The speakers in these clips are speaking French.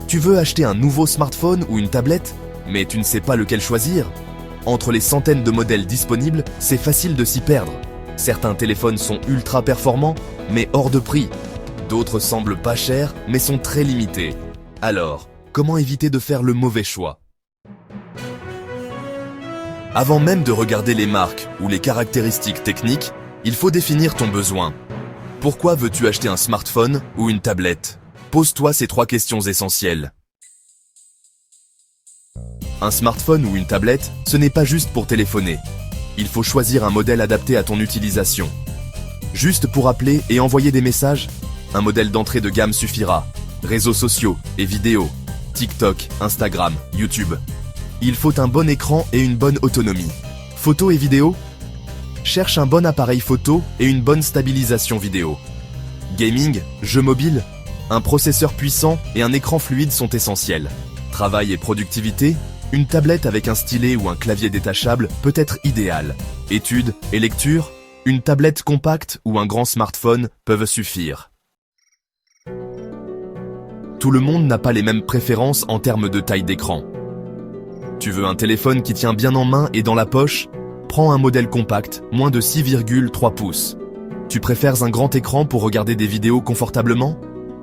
Tu veux acheter un nouveau smartphone ou une tablette, mais tu ne sais pas lequel choisir? Entre les centaines de modèles disponibles, c'est facile de s'y perdre. Certains téléphones sont ultra performants, mais hors de prix. D'autres semblent pas chers, mais sont très limités. Alors, comment éviter de faire le mauvais choix? Avant même de regarder les marques ou les caractéristiques techniques, il faut définir ton besoin. Pourquoi veux-tu acheter un smartphone ou une tablette? Pose-toi ces 3 questions essentielles. Un smartphone ou une tablette, ce n'est pas juste pour téléphoner. Il faut choisir un modèle adapté à ton utilisation. Juste pour appeler et envoyer des messages, un modèle d'entrée de gamme suffira. Réseaux sociaux et vidéos, TikTok, Instagram, YouTube. Il faut un bon écran et une bonne autonomie. Photos et vidéos? Cherche un bon appareil photo et une bonne stabilisation vidéo. Gaming, jeux mobiles? Un processeur puissant et un écran fluide sont essentiels. Travail et productivité? Une tablette avec un stylet ou un clavier détachable peut être idéal. Études et lecture? Une tablette compacte ou un grand smartphone peuvent suffire. Tout le monde n'a pas les mêmes préférences en termes de taille d'écran. Tu veux un téléphone qui tient bien en main et dans la poche? Prends un modèle compact, moins de 6,3 pouces. Tu préfères un grand écran pour regarder des vidéos confortablement?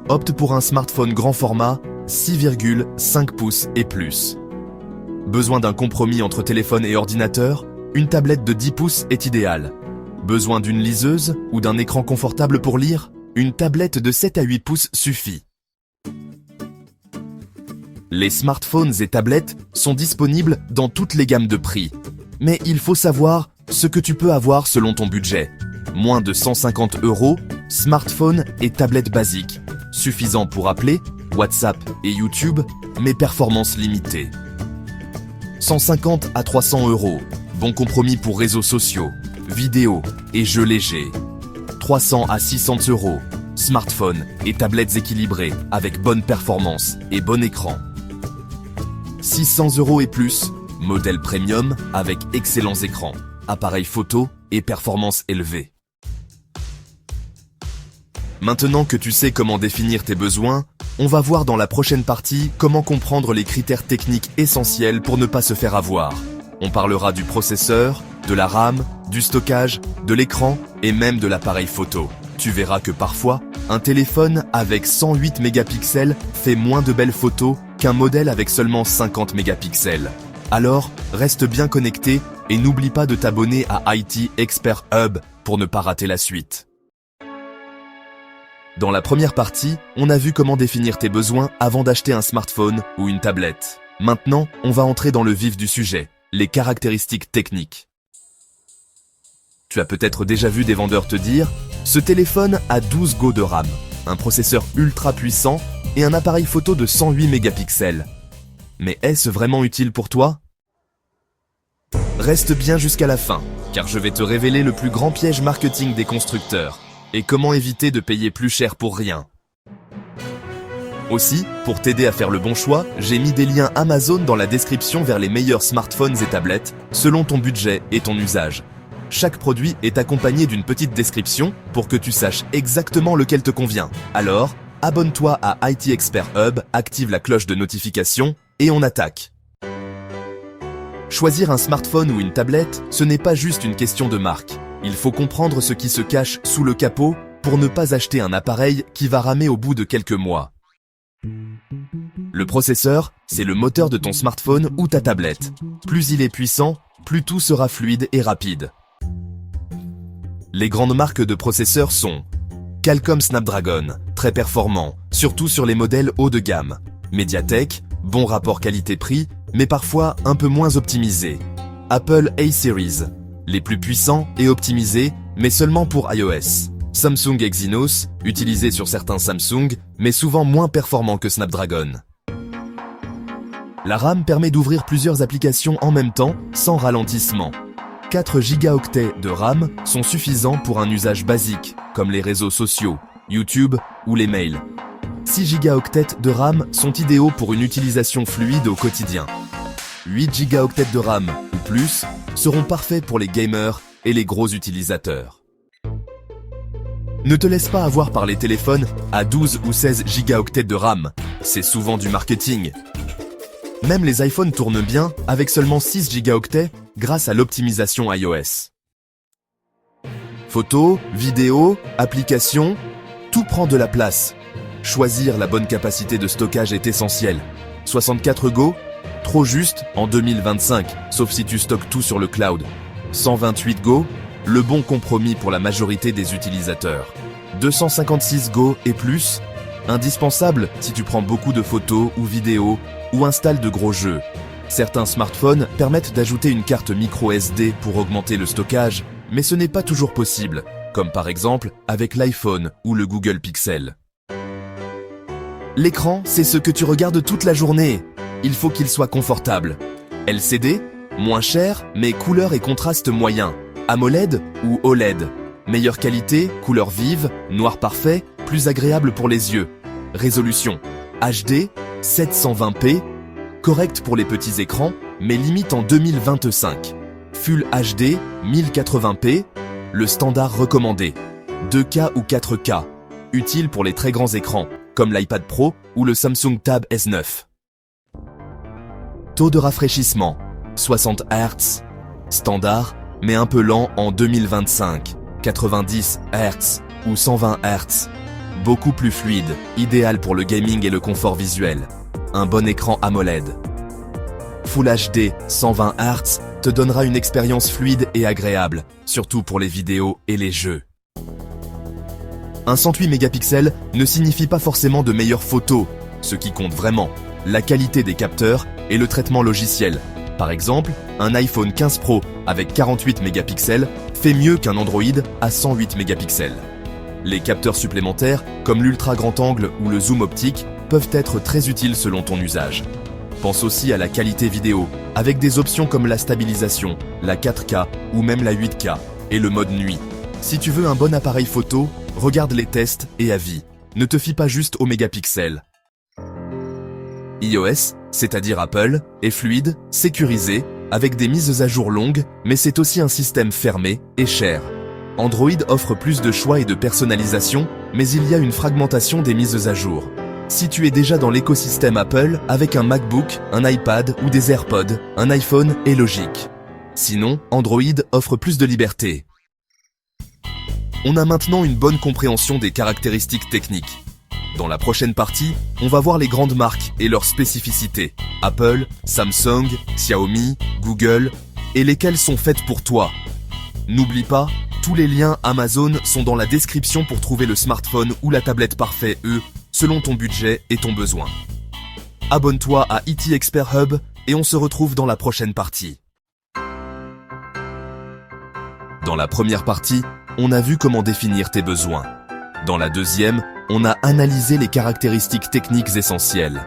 Opte pour un smartphone grand format, 6,5 pouces et plus. Besoin d'un compromis entre téléphone et ordinateur? Une tablette de 10 pouces est idéale. Besoin d'une liseuse ou d'un écran confortable pour lire? Une tablette de 7 à 8 pouces suffit. Les smartphones et tablettes sont disponibles dans toutes les gammes de prix. Mais il faut savoir ce que tu peux avoir selon ton budget. Moins de 150 €, smartphone et tablette basique. Suffisant pour appeler, WhatsApp et YouTube, mais performance limitée. 150 à 300 €, bon compromis pour réseaux sociaux, vidéos et jeux légers. 300 à 600 €, smartphone et tablettes équilibrées avec bonne performance et bon écran. 600 € et plus, modèle premium avec excellents écrans, appareil photo et performance élevée. Maintenant que tu sais comment définir tes besoins, on va voir dans la prochaine partie comment comprendre les critères techniques essentiels pour ne pas se faire avoir. On parlera du processeur, de la RAM, du stockage, de l'écran et même de l'appareil photo. Tu verras que parfois, un téléphone avec 108 mégapixels fait moins de belles photos qu'un modèle avec seulement 50 mégapixels. Alors, reste bien connecté et n'oublie pas de t'abonner à IT Expert Hub pour ne pas rater la suite. Dans la première partie, on a vu comment définir tes besoins avant d'acheter un smartphone ou une tablette. Maintenant, on va entrer dans le vif du sujet, les caractéristiques techniques. Tu as peut-être déjà vu des vendeurs te dire « Ce téléphone a 12 Go de RAM, un processeur ultra puissant et un appareil photo de 108 mégapixels. » Mais est-ce vraiment utile pour toi? Reste bien jusqu'à la fin, car je vais te révéler le plus grand piège marketing des constructeurs et comment éviter de payer plus cher pour rien. Aussi, pour t'aider à faire le bon choix, j'ai mis des liens Amazon dans la description vers les meilleurs smartphones et tablettes, selon ton budget et ton usage. Chaque produit est accompagné d'une petite description pour que tu saches exactement lequel te convient. Alors, abonne-toi à IT Expert Hub, active la cloche de notification et on attaque. Choisir un smartphone ou une tablette, ce n'est pas juste une question de marque. Il faut comprendre ce qui se cache sous le capot pour ne pas acheter un appareil qui va ramer au bout de quelques mois. Le processeur, c'est le moteur de ton smartphone ou ta tablette. Plus il est puissant, plus tout sera fluide et rapide. Les grandes marques de processeurs sont Qualcomm Snapdragon, très performant, surtout sur les modèles haut de gamme. Mediatek, bon rapport qualité-prix, mais parfois un peu moins optimisé. Apple A-Series, les plus puissants et optimisés, mais seulement pour iOS. Samsung Exynos, utilisé sur certains Samsung, mais souvent moins performant que Snapdragon. La RAM permet d'ouvrir plusieurs applications en même temps, sans ralentissement. 4 gigaoctets de RAM sont suffisants pour un usage basique, comme les réseaux sociaux, YouTube ou les mails. 6 gigaoctets de RAM sont idéaux pour une utilisation fluide au quotidien. 8 gigaoctets de RAM ou plus seront parfaits pour les gamers et les gros utilisateurs. Ne te laisse pas avoir par les téléphones à 12 ou 16 gigaoctets de RAM, c'est souvent du marketing. Même les iPhones tournent bien avec seulement 6 gigaoctets grâce à l'optimisation iOS. Photos, vidéos, applications, tout prend de la place. Choisir la bonne capacité de stockage est essentiel. 64 Go, trop juste en 2025, sauf si tu stockes tout sur le cloud. 128 Go, le bon compromis pour la majorité des utilisateurs. 256 Go et plus, indispensable si tu prends beaucoup de photos ou vidéos ou installes de gros jeux. Certains smartphones permettent d'ajouter une carte micro SD pour augmenter le stockage, mais ce n'est pas toujours possible, comme par exemple avec l'iPhone ou le Google Pixel. L'écran, c'est ce que tu regardes toute la journée. Il faut qu'il soit confortable. LCD, moins cher, mais couleur et contraste moyen. AMOLED ou OLED. Meilleure qualité, couleur vive, noir parfait, plus agréable pour les yeux. Résolution HD, 720p, correct pour les petits écrans, mais limite en 2025. Full HD, 1080p, le standard recommandé. 2K ou 4K, utile pour les très grands écrans, comme l'iPad Pro ou le Samsung Tab S9. Taux de rafraîchissement, 60 Hz, standard, mais un peu lent en 2025, 90 Hz ou 120 Hz. Beaucoup plus fluide, idéal pour le gaming et le confort visuel. Un bon écran AMOLED. Full HD 120 Hz te donnera une expérience fluide et agréable, surtout pour les vidéos et les jeux. Un 108 mégapixels ne signifie pas forcément de meilleures photos. Ce qui compte vraiment, la qualité des capteurs et le traitement logiciel. Par exemple, un iPhone 15 Pro avec 48 mégapixels fait mieux qu'un Android à 108 mégapixels. Les capteurs supplémentaires, comme l'ultra grand angle ou le zoom optique, peuvent être très utiles selon ton usage. Pense aussi à la qualité vidéo, avec des options comme la stabilisation, la 4K ou même la 8K, et le mode nuit. Si tu veux un bon appareil photo, regarde les tests et avis. Ne te fie pas juste aux mégapixels. iOS, c'est-à-dire Apple, est fluide, sécurisé, avec des mises à jour longues, mais c'est aussi un système fermé et cher. Android offre plus de choix et de personnalisation, mais il y a une fragmentation des mises à jour. Si tu es déjà dans l'écosystème Apple, avec un MacBook, un iPad ou des AirPods, un iPhone est logique. Sinon, Android offre plus de liberté. On a maintenant une bonne compréhension des caractéristiques techniques. Dans la prochaine partie, on va voir les grandes marques et leurs spécificités. Apple, Samsung, Xiaomi, Google, et lesquelles sont faites pour toi. N'oublie pas, tous les liens Amazon sont dans la description pour trouver le smartphone ou la tablette parfait, selon ton budget et ton besoin. Abonne-toi à IT Expert Hub et on se retrouve dans la prochaine partie. Dans la première partie, on a vu comment définir tes besoins. Dans la deuxième, on a analysé les caractéristiques techniques essentielles.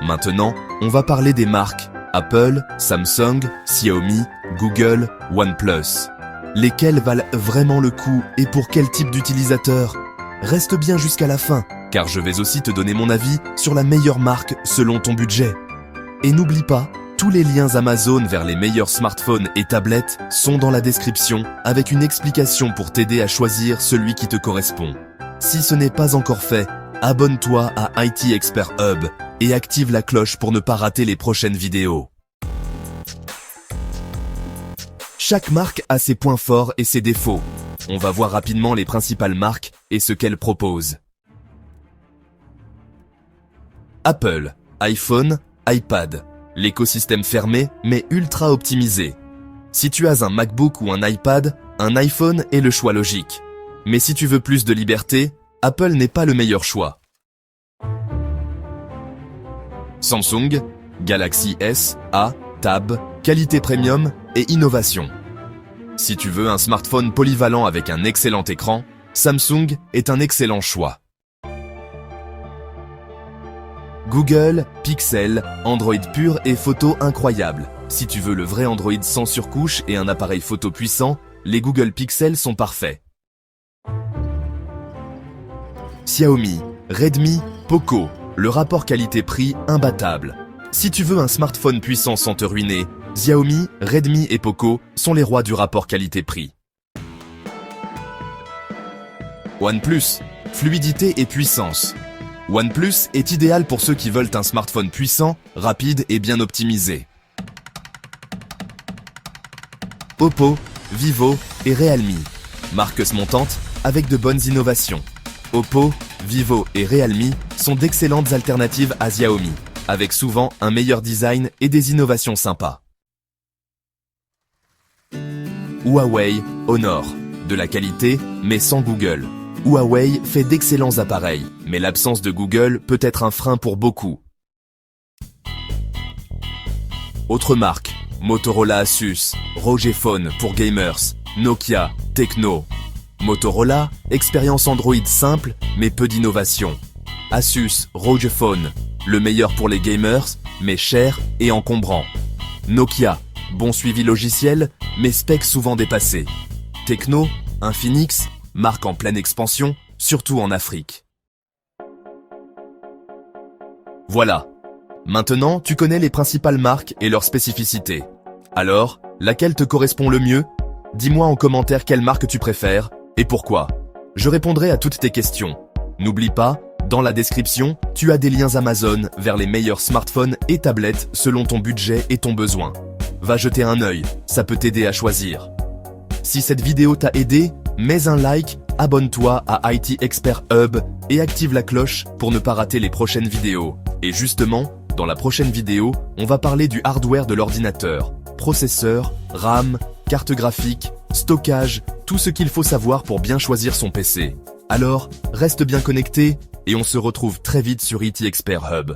Maintenant, on va parler des marques Apple, Samsung, Xiaomi, Google, OnePlus. Lesquelles valent vraiment le coup et pour quel type d'utilisateur? Reste bien jusqu'à la fin, car je vais aussi te donner mon avis sur la meilleure marque selon ton budget. Et n'oublie pas, tous les liens Amazon vers les meilleurs smartphones et tablettes sont dans la description avec une explication pour t'aider à choisir celui qui te correspond. Si ce n'est pas encore fait, abonne-toi à IT Expert Hub et active la cloche pour ne pas rater les prochaines vidéos. Chaque marque a ses points forts et ses défauts. On va voir rapidement les principales marques et ce qu'elles proposent. Apple, iPhone, iPad. L'écosystème fermé mais ultra optimisé. Si tu as un MacBook ou un iPad, un iPhone est le choix logique. Mais si tu veux plus de liberté, Apple n'est pas le meilleur choix. Samsung, Galaxy S, A, Tab, qualité premium et innovation. Si tu veux un smartphone polyvalent avec un excellent écran, Samsung est un excellent choix. Google, Pixel, Android pur et photo incroyable. Si tu veux le vrai Android sans surcouche et un appareil photo puissant, les Google Pixel sont parfaits. Xiaomi, Redmi, Poco, le rapport qualité-prix imbattable. Si tu veux un smartphone puissant sans te ruiner, Xiaomi, Redmi et Poco sont les rois du rapport qualité-prix. OnePlus, fluidité et puissance. OnePlus est idéal pour ceux qui veulent un smartphone puissant, rapide et bien optimisé. Oppo, Vivo et Realme. Marques montantes avec de bonnes innovations. Oppo, Vivo et Realme sont d'excellentes alternatives à Xiaomi, avec souvent un meilleur design et des innovations sympas. Huawei, Honor. De la qualité, mais sans Google. Huawei fait d'excellents appareils, mais l'absence de Google peut être un frein pour beaucoup. Autres marques, Motorola Asus, ROG Phone pour gamers, Nokia, Tecno. Motorola, expérience Android simple, mais peu d'innovation. Asus, ROG Phone, le meilleur pour les gamers, mais cher et encombrant. Nokia, bon suivi logiciel, mais specs souvent dépassés. Tecno, Infinix, marque en pleine expansion, surtout en Afrique. Voilà. Maintenant, tu connais les principales marques et leurs spécificités. Alors, laquelle te correspond le mieux? Dis-moi en commentaire quelle marque tu préfères et pourquoi. Je répondrai à toutes tes questions. N'oublie pas, dans la description, tu as des liens Amazon vers les meilleurs smartphones et tablettes selon ton budget et ton besoin. Va jeter un œil, ça peut t'aider à choisir. Si cette vidéo t'a aidé, mets un like, abonne-toi à IT Expert Hub et active la cloche pour ne pas rater les prochaines vidéos. Et justement, dans la prochaine vidéo, on va parler du hardware de l'ordinateur, processeur, RAM, carte graphique, stockage, tout ce qu'il faut savoir pour bien choisir son PC. Alors, reste bien connecté et on se retrouve très vite sur IT Expert Hub.